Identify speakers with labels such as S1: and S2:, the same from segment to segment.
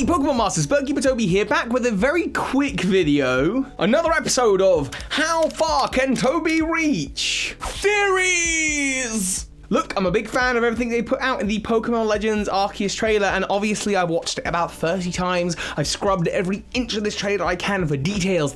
S1: Hey Pokemon Masters, Toby here, back with a very quick video. Another episode of How Far Can Toby Reach? Theories! Look, I'm a big fan of everything they put out in the Pokemon Legends Arceus trailer, and obviously I watched it about 30 times. I've scrubbed every inch of this trailer I can for details.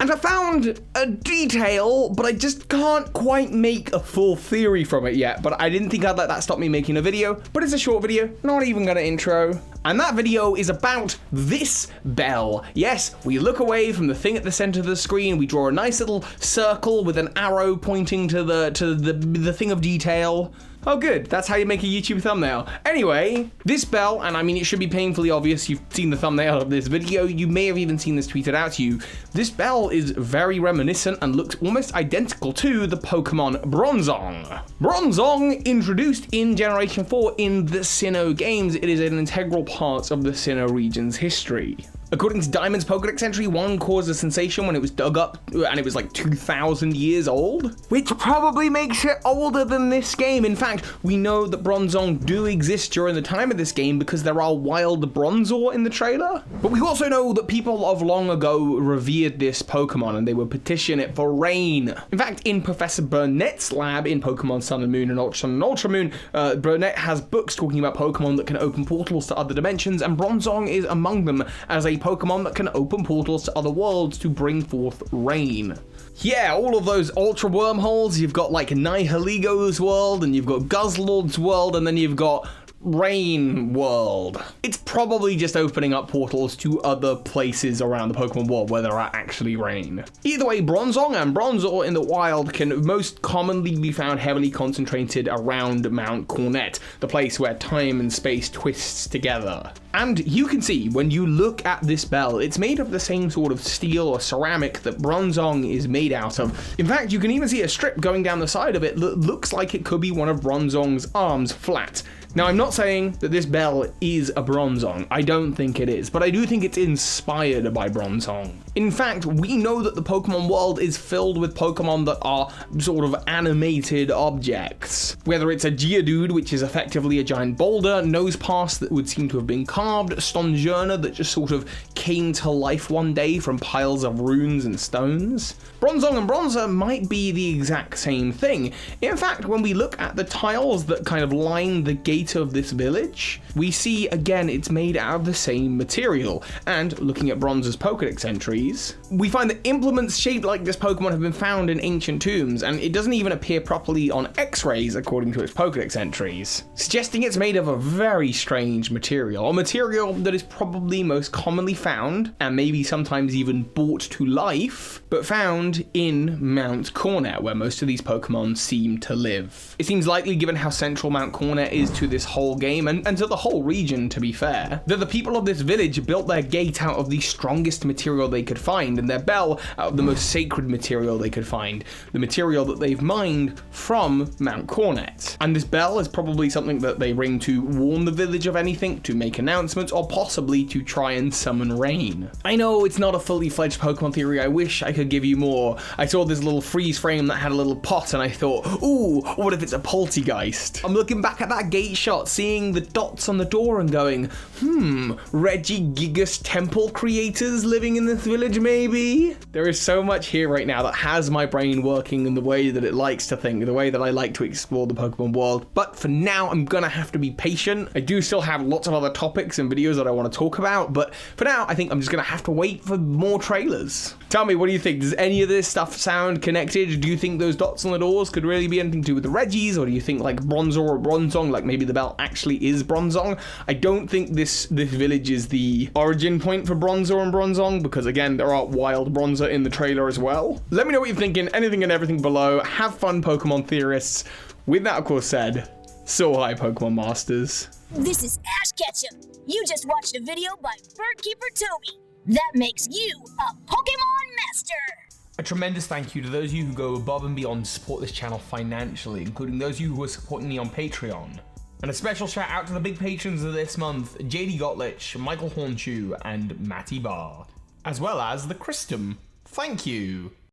S1: And I found a detail, but I just can't quite make a full theory from it yet. But I didn't think I'd let that stop me making a video, but it's a short video, not even gonna intro. And that video is about this bell. Yes, we look away from the thing at the center of the screen, we draw a nice little circle with an arrow pointing to the thing of detail. Oh good, that's how you make a YouTube thumbnail. Anyway, this bell, and I mean it should be painfully obvious, you've seen the thumbnail of this video, you may have even seen this tweeted out to you. This bell is very reminiscent and looks almost identical to the Pokemon Bronzong. Bronzong, introduced in Generation 4 in the Sinnoh games, it is an integral part of the Sinnoh region's history. According to Diamond's Pokedex entry, one caused a sensation when it was dug up, and it was like 2,000 years old, which probably makes it older than this game. In fact, we know that Bronzong do exist during the time of this game because there are wild Bronzor in the trailer. But we also know that people of long ago revered this Pokemon and they would petition it for rain. In fact, in Professor Burnett's lab in Pokemon Sun and Moon and Ultra Sun and Ultra Moon, Burnett has books talking about Pokemon that can open portals to other dimensions, and Bronzong is among them as a Pokemon that can open portals to other worlds to bring forth rain. Yeah, all of those ultra wormholes, you've got like Nihiligo's world, and you've got Guzzlord's world, and then you've got Rain World. It's probably just opening up portals to other places around the Pokemon world where there are actually rain. Either way, Bronzong and Bronzor in the wild can most commonly be found heavily concentrated around Mount Cornet, the place where time and space twists together. And you can see, when you look at this bell, it's made of the same sort of steel or ceramic that Bronzong is made out of. In fact, you can even see a strip going down the side of it that looks like it could be one of Bronzong's arms flat. Now, I'm not saying that this bell is a Bronzong. I don't think it is, but I do think it's inspired by Bronzong. In fact, we know that the Pokemon world is filled with Pokemon that are sort of animated objects. Whether it's a Geodude, which is effectively a giant boulder, Nosepass that would seem to have been carved, Stonjourner that just sort of came to life one day from piles of runes and stones. Bronzong and Bronzor might be the exact same thing. In fact, when we look at the tiles that kind of line the gate of this village, we see again it's made out of the same material. And looking at Bronzor's Pokedex entries, we find that implements shaped like this Pokemon have been found in ancient tombs, and it doesn't even appear properly on X-rays according to its Pokedex entries, suggesting it's made of a very strange material, a material that is probably most commonly found, and maybe sometimes even brought to life, but found in Mount Cornet, where most of these Pokemon seem to live. It seems likely, given how central Mount Cornet is to this whole game, and to the whole region to be fair, that the people of this village built their gate out of the strongest material they could find, and their bell out of the most sacred material they could find, the material that they've mined from Mount Cornet. And this bell is probably something that they ring to warn the village of anything, to make announcements, or possibly to try and summon rain. I know it's not a fully fledged Pokemon theory, I wish I could give you more. I saw this little freeze frame that had a little pot and I thought, ooh, what if it's a poltergeist? I'm looking back at that gate shot, seeing the dots on the door and going, Regigigas temple creators living in this village maybe? There is so much here right now that has my brain working in the way that it likes to think, the way that I like to explore the Pokemon world. But for now, I'm gonna have to be patient. I do still have lots of other topics and videos that I want to talk about, but for now, I think I'm just gonna have to wait for more trailers. Tell me, what do you think? Does any of this stuff sound connected? Do you think those dots on the doors could really be anything to do with the Regis, or do you think like Bronzor or Bronzong, like maybe the bell actually is Bronzong? I don't think this village is the origin point for Bronzor and Bronzong, because again, there are wild Bronzor in the trailer as well. Let me know what you're thinking, anything and everything below. Have fun, Pokemon theorists. With that, of course, said, so hi, Pokemon Masters.
S2: This is Ash Ketchum. You just watched a video by Birdkeeper Toby. That makes you a Pokemon Master.
S1: A tremendous thank you to those of you who go above and beyond to support this channel financially, including those of you who are supporting me on Patreon. And a special shout out to the big patrons of this month, JD Gottlich, Michael Hornschuch, and Matty B, as well as the Christum. Thank you.